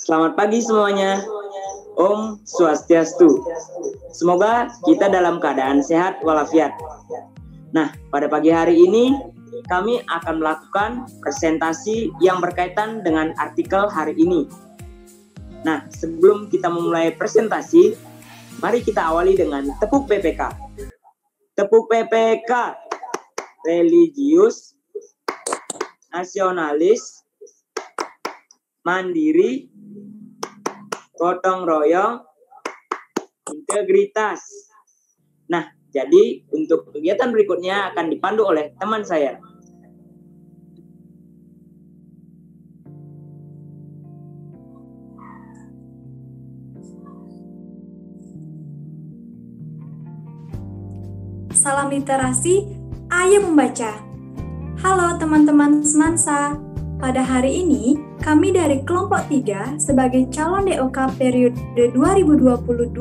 Selamat pagi semuanya. Om Swastiastu. Semoga kita dalam keadaan sehat walafiat. Nah, pada pagi hari ini kami akan melakukan presentasi yang berkaitan dengan artikel hari ini. Nah, sebelum kita memulai presentasi, mari kita awali dengan tepuk PPK. Tepuk PPK. Religius, nasionalis, mandiri, gotong royong, integritas. Nah, jadi untuk kegiatan berikutnya akan dipandu oleh teman saya. Salam literasi, ayo membaca. Halo teman-teman semansa. Pada hari ini, kami dari kelompok 3 sebagai calon DOK periode 2020-2021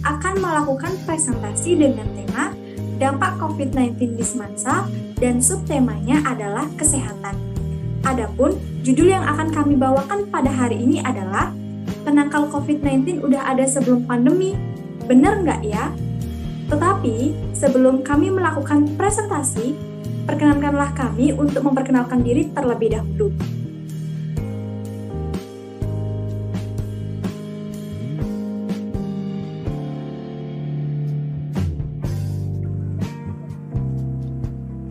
akan melakukan presentasi dengan tema dampak COVID-19 di semansa dan subtemanya adalah kesehatan. Adapun judul yang akan kami bawakan pada hari ini adalah penangkal COVID-19 udah ada sebelum pandemi. Bener nggak ya? Tetapi, sebelum kami melakukan presentasi, perkenankanlah kami untuk memperkenalkan diri terlebih dahulu.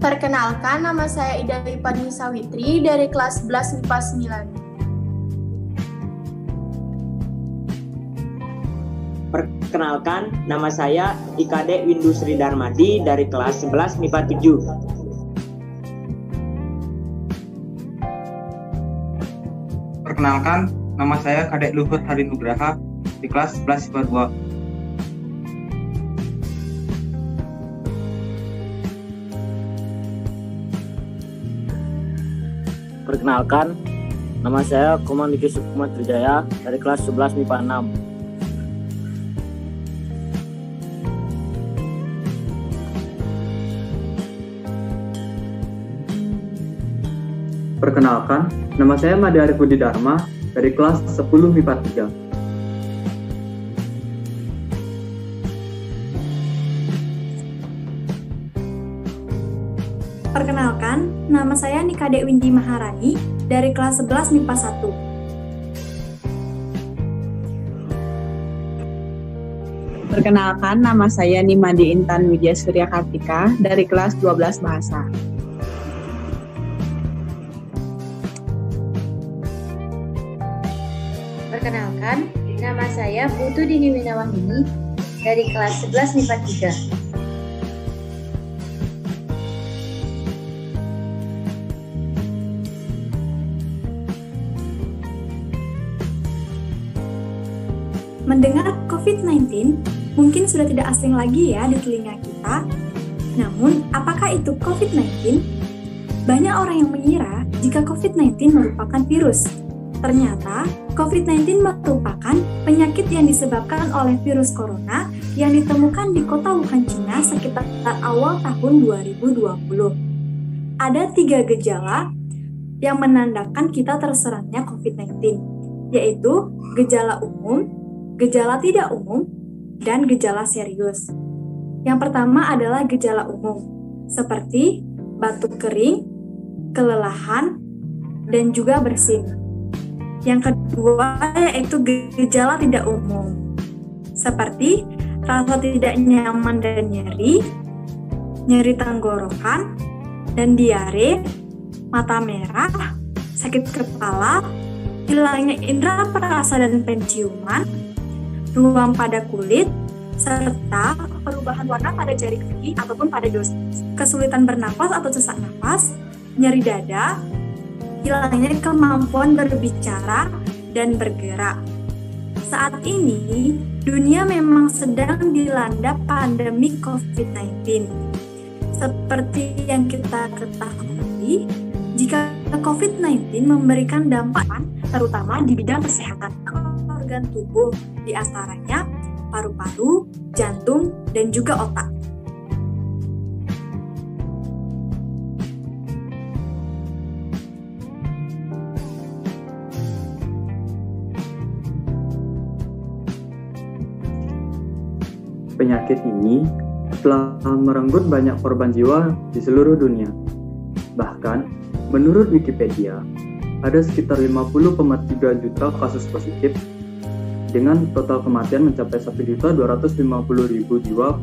Perkenalkan, nama saya Ida Ipani Sawitri dari kelas 11 MIPA 9. Perkenalkan, nama saya IKD Windu Sri Darmadi dari kelas 11 MIPA 7. Perkenalkan, nama saya Kadek Luhut Hari Nugraha di kelas 11 MIPA 2. Perkenalkan, nama saya Komandiki Sukma Trijaya dari kelas 11 MIPA 6. Perkenalkan, nama saya Made Arif Budi Dharma dari kelas 10 MIPA 3. Perkenalkan, nama saya Nikade Windy Maharani dari kelas 11 MIPA 1. Perkenalkan, nama saya Nimadi Intan Widya Surya Kartika dari kelas 12 Bahasa. Perkenalkan, nama saya Putu Dini Winawahini dari kelas 11 MIPA 3. Mendengar COVID-19 mungkin sudah tidak asing lagi ya di telinga kita. Namun, apakah itu COVID-19? Banyak orang yang mengira jika COVID-19 merupakan virus. Ternyata, COVID-19 merupakan penyakit yang disebabkan oleh virus corona yang ditemukan di kota Wuhan, Cina sekitar awal tahun 2020. Ada 3 gejala yang menandakan kita terserangnya COVID-19, yaitu gejala umum, gejala tidak umum, dan gejala serius. Yang pertama adalah gejala umum, seperti batuk kering, kelelahan, dan juga bersin. Yang kedua yaitu gejala tidak umum, seperti rasa tidak nyaman dan nyeri, nyeri tenggorokan, dan diare, mata merah, sakit kepala, hilangnya indera perasa dan penciuman, ruam pada kulit, serta perubahan warna pada jari kaki ataupun pada dosis, kesulitan bernapas atau sesak napas, nyeri dada, hilangnya kemampuan berbicara dan bergerak. Saat ini, dunia memang sedang dilanda pandemi COVID-19. Seperti yang kita ketahui, jika COVID-19 memberikan dampak terutama di bidang kesehatan organ tubuh, di antaranya paru-paru, jantung, dan juga otak. penyakit ini telah merenggut banyak korban jiwa di seluruh dunia. Bahkan, menurut Wikipedia, ada sekitar 50,3 juta kasus positif dengan total kematian mencapai 1.250.000 jiwa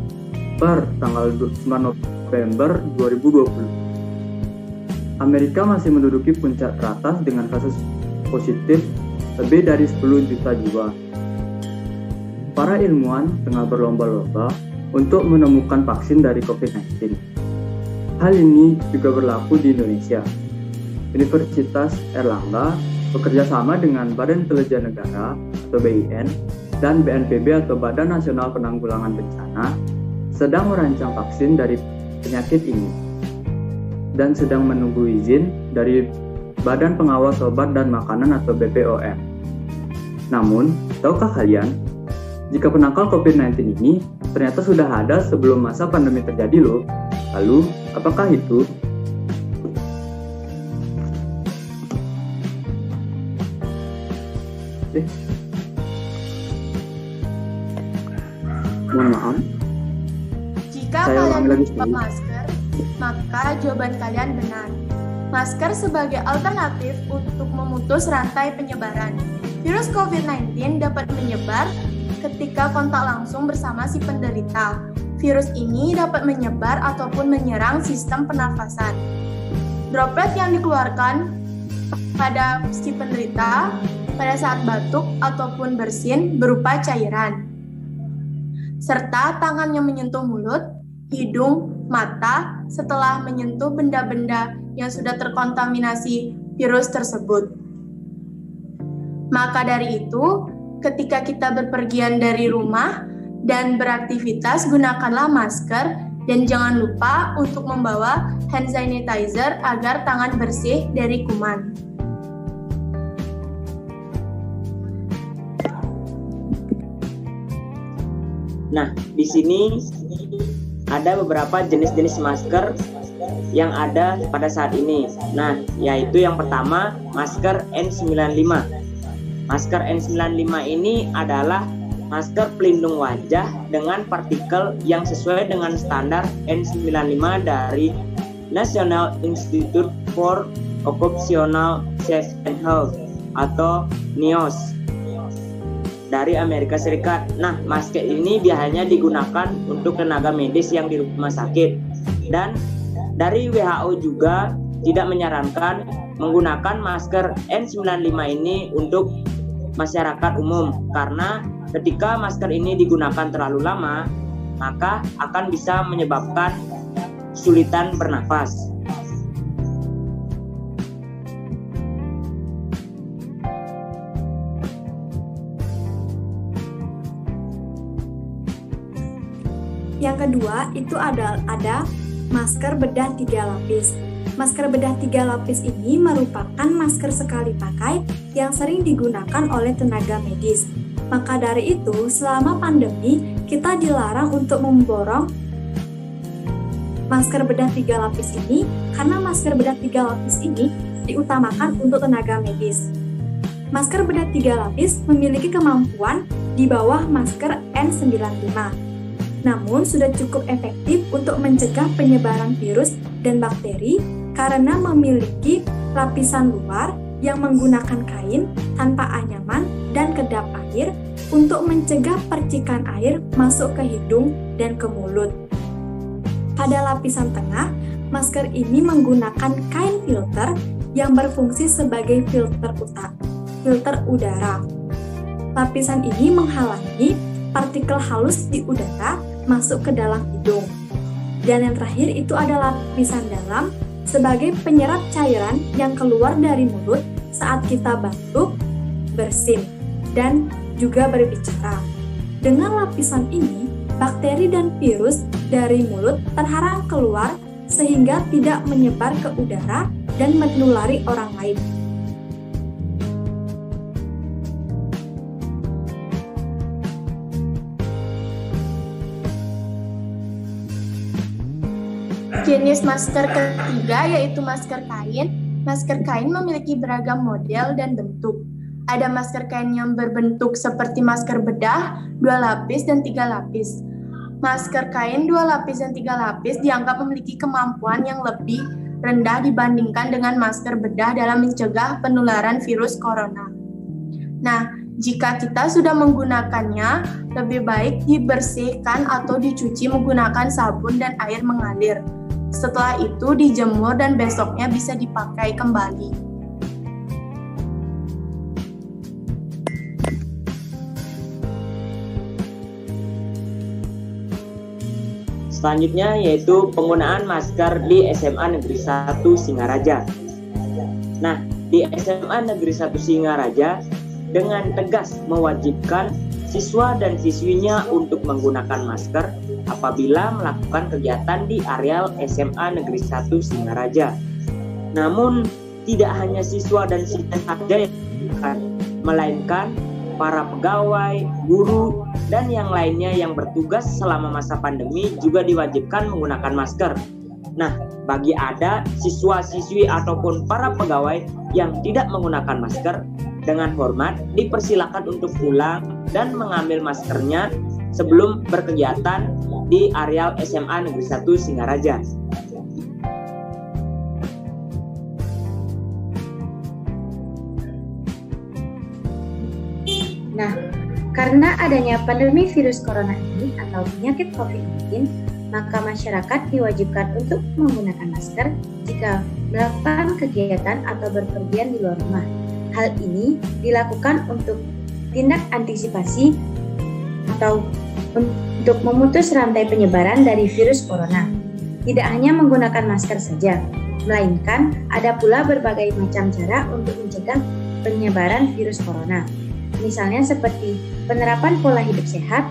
per tanggal 9 November 2020. Amerika masih menduduki puncak teratas dengan kasus positif lebih dari 10 juta jiwa. Para ilmuwan tengah berlomba-lomba untuk menemukan vaksin dari COVID-19. Hal ini juga berlaku di Indonesia. Universitas Airlangga bekerja sama dengan Badan Intelijen Negara atau BIN dan BNPB atau Badan Nasional Penanggulangan Bencana sedang merancang vaksin dari penyakit ini dan sedang menunggu izin dari Badan Pengawas Obat dan Makanan atau BPOM. Namun, tahukah kalian, jika penangkal COVID-19 ini ternyata sudah ada sebelum masa pandemi terjadi loh. Lalu, apakah itu? Mohon maaf. Jika kalian memakai masker, maka jawaban kalian benar. Masker sebagai alternatif untuk memutus rantai penyebaran. Virus COVID-19 dapat menyebar ketika kontak langsung bersama si penderita. Virus ini dapat menyebar ataupun menyerang sistem pernafasan. Droplet yang dikeluarkan pada si penderita pada saat batuk ataupun bersin berupa cairan. Serta tangan yang menyentuh mulut, hidung, mata setelah menyentuh benda-benda yang sudah terkontaminasi virus tersebut. Maka dari itu, ketika kita berpergian dari rumah dan beraktivitas, gunakanlah masker dan jangan lupa untuk membawa hand sanitizer agar tangan bersih dari kuman. Nah, di sini ada beberapa jenis-jenis masker yang ada pada saat ini. Nah, yaitu yang pertama, masker N95. Masker N95 ini adalah masker pelindung wajah dengan partikel yang sesuai dengan standar N95 dari National Institute for Occupational Safety and Health atau NIOSH dari Amerika Serikat. Nah, masker ini biasanya digunakan untuk tenaga medis yang di rumah sakit. Dan dari WHO juga tidak menyarankan menggunakan masker N95 ini untuk masyarakat umum, karena ketika masker ini digunakan terlalu lama, maka akan bisa menyebabkan kesulitan bernafas. Yang kedua itu ada masker bedah 3 lapis. Masker bedah 3 lapis ini merupakan masker sekali pakai yang sering digunakan oleh tenaga medis. Maka dari itu, selama pandemi, kita dilarang untuk memborong masker bedah 3 lapis ini karena masker bedah 3 lapis ini diutamakan untuk tenaga medis. Masker bedah 3 lapis memiliki kemampuan di bawah masker N95. Namun sudah cukup efektif untuk mencegah penyebaran virus dan bakteri karena memiliki lapisan luar yang menggunakan kain tanpa anyaman dan kedap air untuk mencegah percikan air masuk ke hidung dan ke mulut. Pada lapisan tengah, masker ini menggunakan kain filter yang berfungsi sebagai filter udara. Lapisan ini menghalangi partikel halus di udara masuk ke dalam hidung. Dan yang terakhir itu adalah lapisan dalam sebagai penyerap cairan yang keluar dari mulut saat kita batuk, bersin, dan juga berbicara. Dengan lapisan ini, bakteri dan virus dari mulut terhalang keluar sehingga tidak menyebar ke udara dan menulari orang lain. Jenis masker ketiga yaitu masker kain. Masker kain memiliki beragam model dan bentuk. Ada masker kain yang berbentuk seperti masker bedah, 2 lapis dan 3 lapis. Masker kain 2 lapis dan 3 lapis dianggap memiliki kemampuan yang lebih rendah dibandingkan dengan masker bedah dalam mencegah penularan virus corona. Nah, jika kita sudah menggunakannya, lebih baik dibersihkan atau dicuci menggunakan sabun dan air mengalir. Setelah itu dijemur dan besoknya bisa dipakai kembali. Selanjutnya yaitu penggunaan masker di SMA Negeri 1 Singaraja. Nah, di SMA Negeri 1 Singaraja dengan tegas mewajibkan siswa dan siswinya untuk menggunakan masker apabila melakukan kegiatan di areal SMA Negeri 1 Singaraja. Namun, tidak hanya siswa dan siswa saja yang melakukan, melainkan para pegawai, guru, dan yang lainnya yang bertugas selama masa pandemi juga diwajibkan menggunakan masker. Nah, bagi ada siswa-siswi ataupun para pegawai yang tidak menggunakan masker, dengan hormat dipersilakan untuk pulang dan mengambil maskernya sebelum berkegiatan di areal SMA Negeri 1 Singaraja. Nah, karena adanya pandemi virus corona ini atau penyakit COVID-19, maka masyarakat diwajibkan untuk menggunakan masker jika melakukan kegiatan atau berpergian di luar rumah. Hal ini dilakukan untuk tindak antisipasi atau untuk memutus rantai penyebaran dari virus corona. Tidak hanya menggunakan masker saja, melainkan ada pula berbagai macam cara untuk mencegah penyebaran virus corona. Misalnya seperti penerapan pola hidup sehat,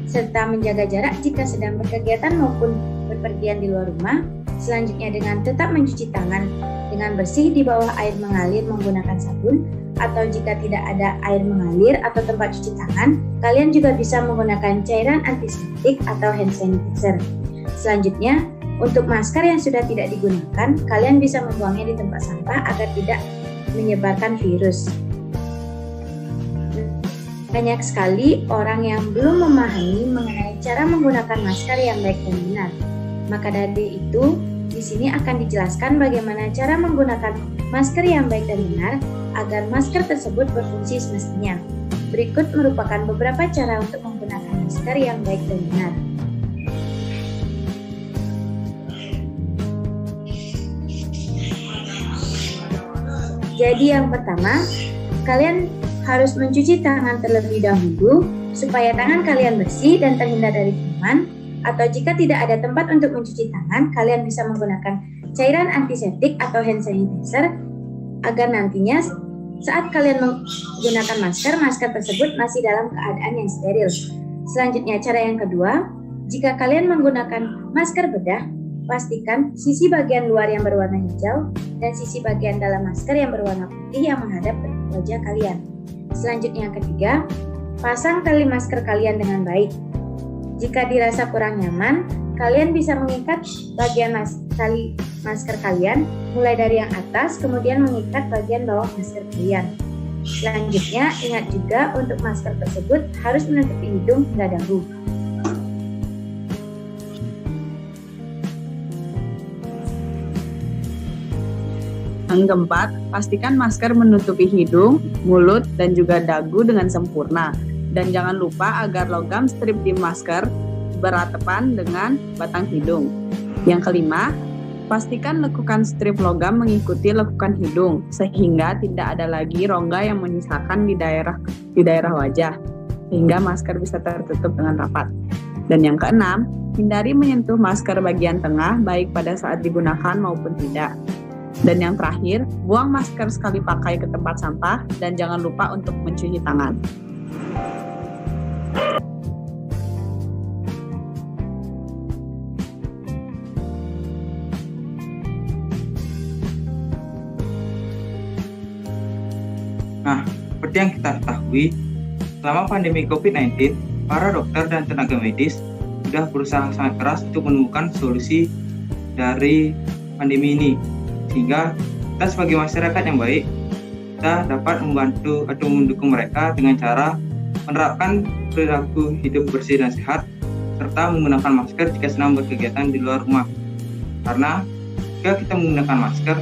serta menjaga jarak jika sedang berkegiatan maupun berpergian di luar rumah. Selanjutnya dengan tetap mencuci tangan dengan bersih di bawah air mengalir menggunakan sabun, atau jika tidak ada air mengalir atau tempat cuci tangan, kalian juga bisa menggunakan cairan antiseptik atau hand sanitizer. Selanjutnya, untuk masker yang sudah tidak digunakan, kalian bisa membuangnya di tempat sampah agar tidak menyebarkan virus. Banyak sekali orang yang belum memahami mengenai cara menggunakan masker yang baik dan benar. Maka dari itu, di sini akan dijelaskan bagaimana cara menggunakan masker yang baik dan benar agar masker tersebut berfungsi semestinya. Berikut merupakan beberapa cara untuk menggunakan masker yang baik dan benar. Jadi yang pertama, kalian harus mencuci tangan terlebih dahulu supaya tangan kalian bersih dan terhindar dari kuman. Atau jika tidak ada tempat untuk mencuci tangan, kalian bisa menggunakan cairan antiseptik atau hand sanitizer agar nantinya saat kalian menggunakan masker tersebut masih dalam keadaan yang steril. Selanjutnya, cara yang kedua, jika kalian menggunakan masker bedah, pastikan sisi bagian luar yang berwarna hijau dan sisi bagian dalam masker yang berwarna putih yang menghadap ke wajah kalian. Selanjutnya yang ketiga, pasang tali masker kalian dengan baik. Jika dirasa kurang nyaman, kalian bisa mengikat bagian tali masker kalian mulai dari yang atas, kemudian mengikat bagian bawah masker kalian. Selanjutnya, ingat juga untuk masker tersebut harus menutupi hidung hingga dagu. Yang keempat, pastikan masker menutupi hidung, mulut, dan juga dagu dengan sempurna. Dan jangan lupa agar logam strip di masker berhadapan dengan batang hidung. Yang kelima, pastikan lekukan strip logam mengikuti lekukan hidung, sehingga tidak ada lagi rongga yang menyisakan di daerah wajah, sehingga masker bisa tertutup dengan rapat. Dan yang keenam, hindari menyentuh masker bagian tengah, baik pada saat digunakan maupun tidak. Dan yang terakhir, buang masker sekali pakai ke tempat sampah dan jangan lupa untuk mencuci tangan. Nah, seperti yang kita ketahui, selama pandemi COVID-19, para dokter dan tenaga medis sudah berusaha sangat keras untuk menemukan solusi dari pandemi ini. Sehingga kita sebagai masyarakat yang baik, kita dapat membantu atau mendukung mereka dengan cara menerapkan perilaku hidup bersih dan sehat, serta menggunakan masker jika sedang berkegiatan di luar rumah. Karena jika kita menggunakan masker,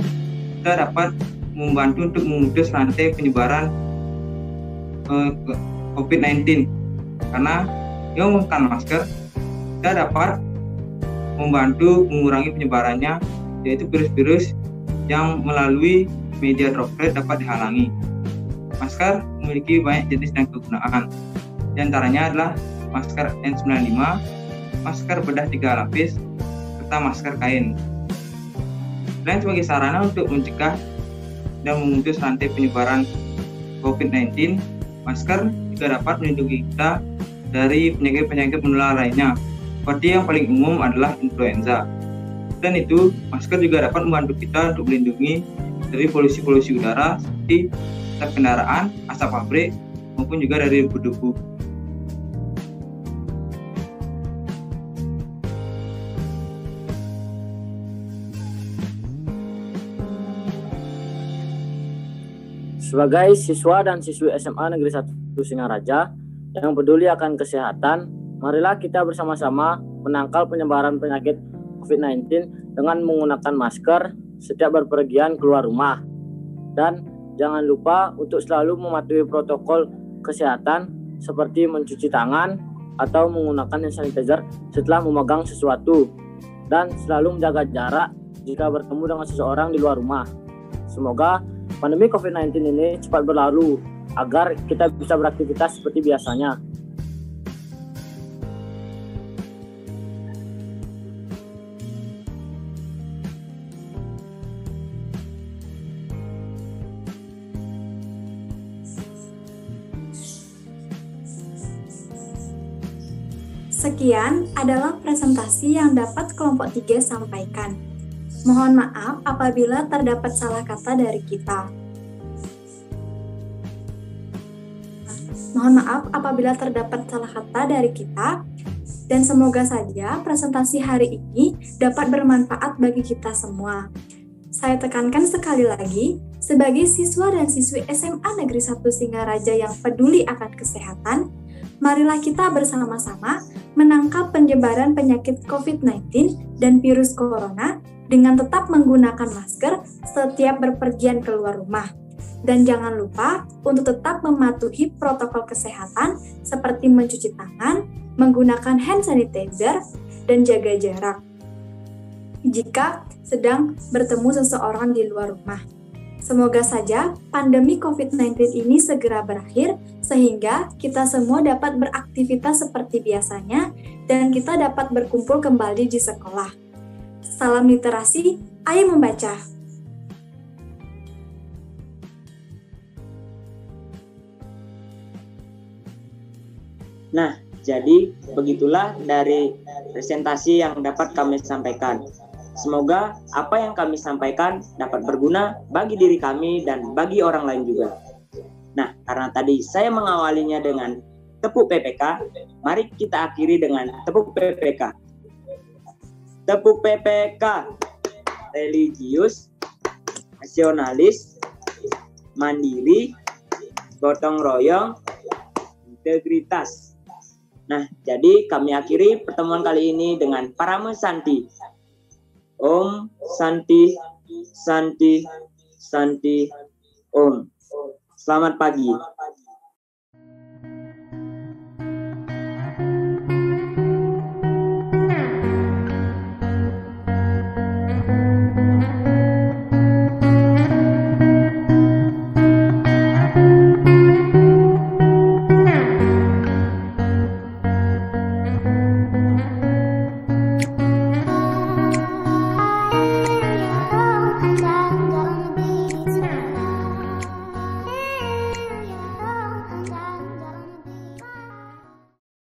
kita dapat membantu untuk memutus rantai penyebaran COVID-19. Karena dengan menggunakan masker, kita dapat membantu mengurangi penyebarannya, yaitu virus-virus yang melalui media droplet dapat dihalangi. Masker memiliki banyak jenis dan kegunaan. Di antaranya adalah masker N95, masker bedah 3 lapis, serta masker kain. Selain sebagai sarana untuk mencegah dan memutus rantai penyebaran COVID-19, masker juga dapat melindungi kita dari penyakit-penyakit menular lainnya, seperti yang paling umum adalah influenza. Dan itu, masker juga dapat membantu kita untuk melindungi dari polusi-polusi udara seperti asap kendaraan, asap pabrik, maupun juga dari debu-debu. Sebagai siswa dan siswi SMA Negeri 1 Singaraja yang peduli akan kesehatan, marilah kita bersama-sama menangkal penyebaran penyakit COVID-19 dengan menggunakan masker setiap berpergian keluar rumah. Dan jangan lupa untuk selalu mematuhi protokol kesehatan seperti mencuci tangan atau menggunakan hand sanitizer setelah memegang sesuatu, dan selalu menjaga jarak jika bertemu dengan seseorang di luar rumah. Semoga pandemi COVID-19 ini cepat berlalu agar kita bisa beraktivitas seperti biasanya. Sekian adalah presentasi yang dapat kelompok 3 sampaikan. Mohon maaf apabila terdapat salah kata dari kita. Dan semoga saja presentasi hari ini dapat bermanfaat bagi kita semua. Saya tekankan sekali lagi, sebagai siswa dan siswi SMA Negeri 1 Singaraja yang peduli akan kesehatan, marilah kita bersama-sama menangkal penyebaran penyakit COVID-19 dan virus corona dengan tetap menggunakan masker setiap berpergian keluar rumah. Dan jangan lupa untuk tetap mematuhi protokol kesehatan seperti mencuci tangan, menggunakan hand sanitizer, dan jaga jarak jika sedang bertemu seseorang di luar rumah. Semoga saja pandemi COVID-19 ini segera berakhir sehingga kita semua dapat beraktivitas seperti biasanya dan kita dapat berkumpul kembali di sekolah. Salam literasi, ayo membaca. Nah, jadi begitulah dari presentasi yang dapat kami sampaikan. Semoga apa yang kami sampaikan dapat berguna bagi diri kami dan bagi orang lain juga. Nah, karena tadi saya mengawalinya dengan tepuk PPK, mari kita akhiri dengan tepuk PPK. Tepuk PPK, religius, nasionalis, mandiri, gotong royong, integritas. Nah, jadi kami akhiri pertemuan kali ini dengan Parama Santi. Om Santi, Santi, Santi, Om. Selamat pagi.